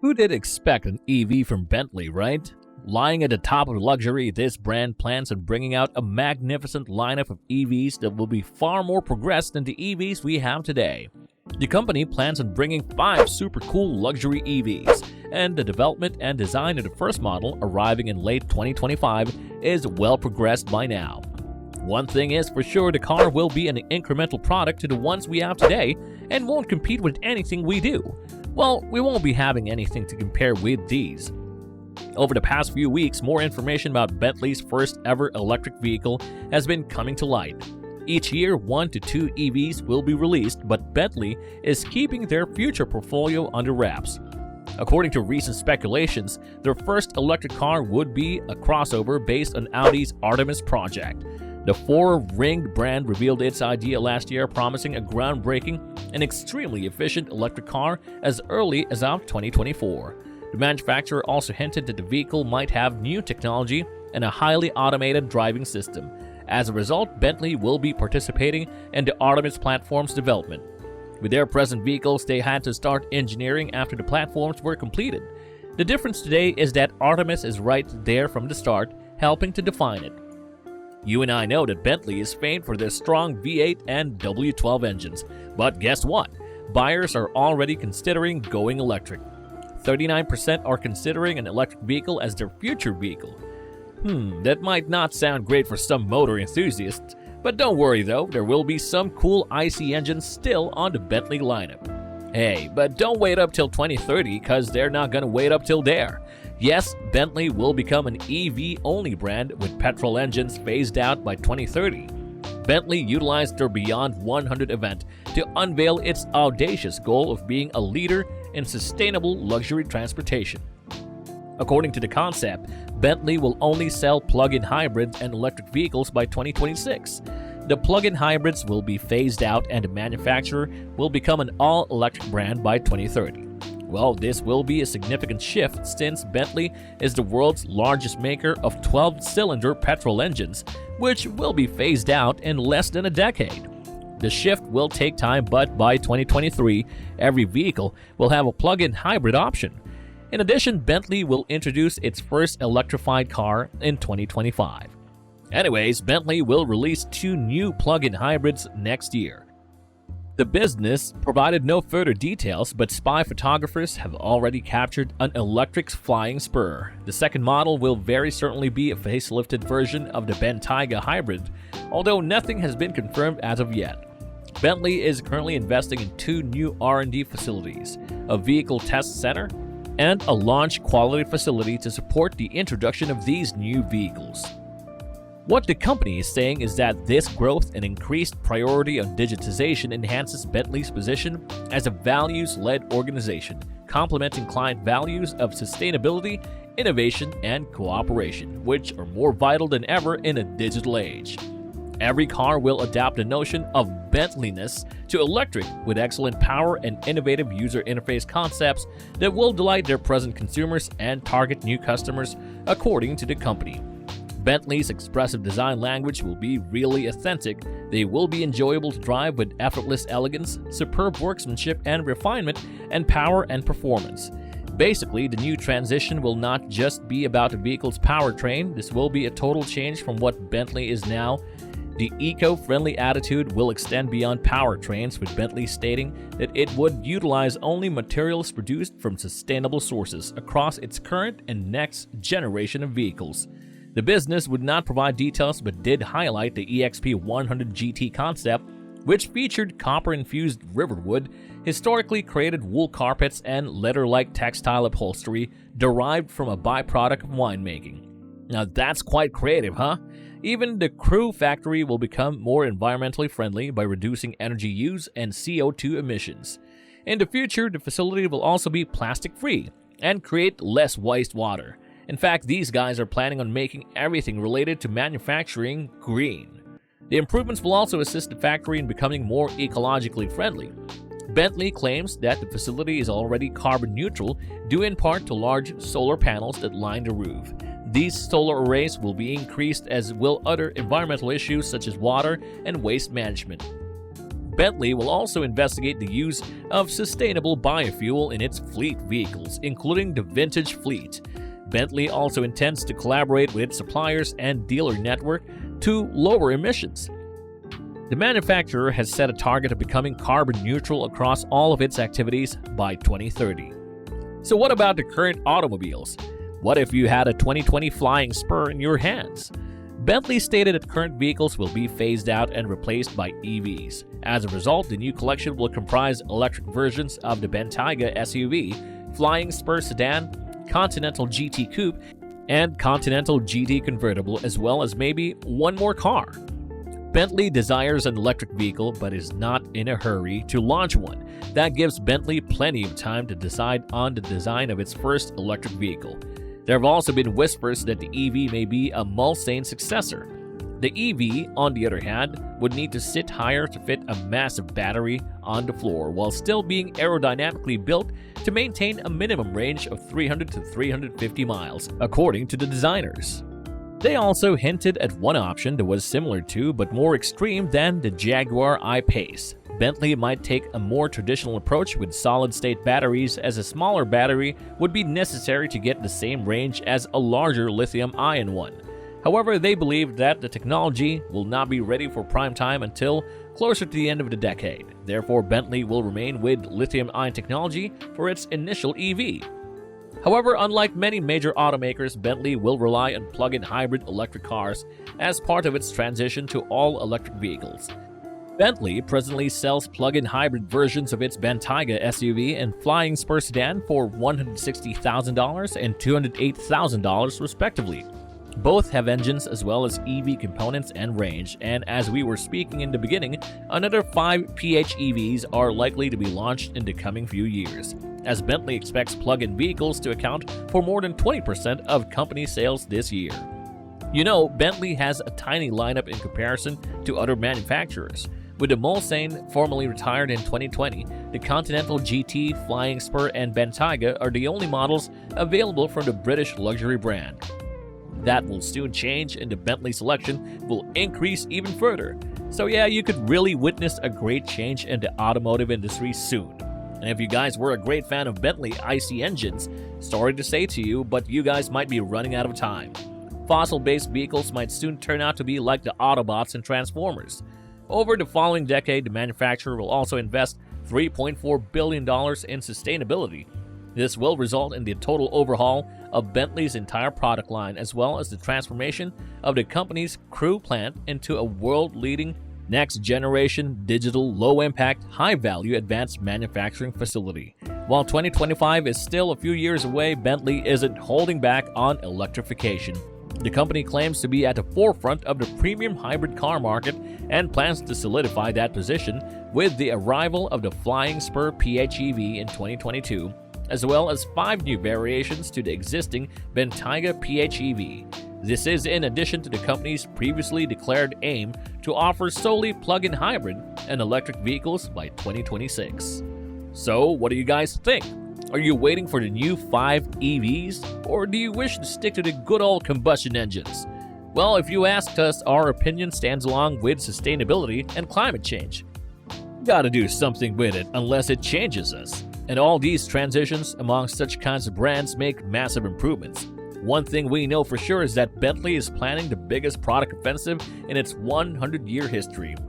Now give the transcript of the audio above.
Who did expect an EV from Bentley, right? Lying at the top of luxury, this brand plans on bringing out a magnificent lineup of EVs that will be far more progressed than the EVs we have today. The company plans on bringing 5 super cool luxury EVs, and the development and design of the first model, arriving in late 2025, is well progressed by now. One thing is for sure, the car will be an incremental product to the ones we have today and won't compete with anything we do. Well, we won't be having anything to compare with these. Over the past few weeks, more information about Bentley's first ever electric vehicle has been coming to light. Each year, 1 to 2 EVs will be released, but Bentley is keeping their future portfolio under wraps. According to recent speculations, their first electric car would be a crossover based on Audi's Artemis project. The 4-ringed brand revealed its idea last year, promising a groundbreaking and extremely efficient electric car as early as of 2024. The manufacturer also hinted that the vehicle might have new technology and a highly automated driving system. As a result, Bentley will be participating in the Artemis platform's development. With their present vehicles, they had to start engineering after the platforms were completed. The difference today is that Artemis is right there from the start, helping to define it. You and I know that Bentley is famed for their strong V8 and W12 engines, but guess what? Buyers are already considering going electric. 39% are considering an electric vehicle as their future vehicle. That might not sound great for some motor enthusiasts, but don't worry though, there will be some cool IC engines still on the Bentley lineup. Hey, but don't wait up till 2030, cause they're not gonna wait up till there. Yes, Bentley will become an EV-only brand with petrol engines phased out by 2030. Bentley utilized their Beyond 100 event to unveil its audacious goal of being a leader in sustainable luxury transportation. According to the concept, Bentley will only sell plug-in hybrids and electric vehicles by 2026. The plug-in hybrids will be phased out and the manufacturer will become an all-electric brand by 2030. Well, this will be a significant shift since Bentley is the world's largest maker of 12-cylinder petrol engines, which will be phased out in less than a decade. The shift will take time, but by 2023, every vehicle will have a plug-in hybrid option. In addition, Bentley will introduce its first electrified car in 2025. Anyways, Bentley will release 2 new plug-in hybrids next year. The business provided no further details, but spy photographers have already captured an electric flying spur. The second model will very certainly be a facelifted version of the Bentayga hybrid, although nothing has been confirmed as of yet. Bentley is currently investing in 2 new R&D facilities, a vehicle test center, and a launch quality facility to support the introduction of these new vehicles. What the company is saying is that this growth and increased priority on digitization enhances Bentley's position as a values-led organization, complementing client values of sustainability, innovation, and cooperation, which are more vital than ever in a digital age. Every car will adapt the notion of Bentleyness to electric with excellent power and innovative user interface concepts that will delight their present consumers and target new customers, according to the company. Bentley's expressive design language will be really authentic. They will be enjoyable to drive with effortless elegance, superb workmanship and refinement, and power and performance. Basically, the new transition will not just be about the vehicle's powertrain. This will be a total change from what Bentley is now. The eco-friendly attitude will extend beyond powertrains, with Bentley stating that it would utilize only materials produced from sustainable sources across its current and next generation of vehicles. The business would not provide details but did highlight the EXP 100 GT concept, which featured copper-infused riverwood, historically created wool carpets, and leather-like textile upholstery derived from a byproduct of winemaking. Now that's quite creative, huh? Even the crew factory will become more environmentally friendly by reducing energy use and CO2 emissions. In the future, the facility will also be plastic-free and create less wastewater. In fact, these guys are planning on making everything related to manufacturing green. The improvements will also assist the factory in becoming more ecologically friendly. Bentley claims that the facility is already carbon neutral, due in part to large solar panels that line the roof. These solar arrays will be increased, as will other environmental issues such as water and waste management. Bentley will also investigate the use of sustainable biofuel in its fleet vehicles, including the vintage fleet. Bentley also intends to collaborate with its suppliers and dealer network to lower emissions. The manufacturer has set a target of becoming carbon neutral across all of its activities by 2030. So what about the current automobiles? What if you had a 2020 Flying Spur in your hands? Bentley stated that current vehicles will be phased out and replaced by EVs. As a result, the new collection will comprise electric versions of the Bentayga SUV, Flying Spur sedan, Continental GT Coupe, and Continental GT Convertible, as well as maybe one more car. Bentley desires an electric vehicle but is not in a hurry to launch one. That gives Bentley plenty of time to decide on the design of its first electric vehicle. There have also been whispers that the EV may be a Mulsanne successor. The EV, on the other hand, would need to sit higher to fit a massive battery on the floor while still being aerodynamically built to maintain a minimum range of 300 to 350 miles, according to the designers. They also hinted at one option that was similar to but more extreme than the Jaguar I-Pace. Bentley might take a more traditional approach with solid-state batteries, as a smaller battery would be necessary to get the same range as a larger lithium-ion one. However, they believe that the technology will not be ready for prime time until closer to the end of the decade. Therefore, Bentley will remain with lithium-ion technology for its initial EV. However, unlike many major automakers, Bentley will rely on plug-in hybrid electric cars as part of its transition to all-electric vehicles. Bentley presently sells plug-in hybrid versions of its Bentayga SUV and Flying Spur sedan for $160,000 and $208,000 respectively. Both have engines as well as EV components and range, and as we were speaking in the beginning, another 5 PHEVs are likely to be launched in the coming few years, as Bentley expects plug-in vehicles to account for more than 20% of company sales this year. You know, Bentley has a tiny lineup in comparison to other manufacturers. With the Mulsanne formerly retired in 2020, the Continental GT, Flying Spur, and Bentayga are the only models available from the British luxury brand. That will soon change, and the Bentley selection will increase even further. So yeah, you could really witness a great change in the automotive industry soon. And if you guys were a great fan of Bentley IC engines, sorry to say to you, but you guys might be running out of time. Fossil-based vehicles might soon turn out to be like the Autobots and Transformers. Over the following decade, the manufacturer will also invest $3.4 billion in sustainability. This will result in the total overhaul of Bentley's entire product line, as well as the transformation of the company's Crewe plant into a world-leading, next-generation, digital, low-impact, high-value advanced manufacturing facility. While 2025 is still a few years away, Bentley isn't holding back on electrification. The company claims to be at the forefront of the premium hybrid car market and plans to solidify that position with the arrival of the Flying Spur PHEV in 2022, as well as 5 new variations to the existing Bentayga PHEV. This is in addition to the company's previously declared aim to offer solely plug-in hybrid and electric vehicles by 2026. So, what do you guys think? Are you waiting for the new 5 EVs, or do you wish to stick to the good old combustion engines? Well, if you asked us, our opinion stands along with sustainability and climate change. Gotta do something with it unless it changes us. And all these transitions among such kinds of brands make massive improvements. One thing we know for sure is that Bentley is planning the biggest product offensive in its 100-year history.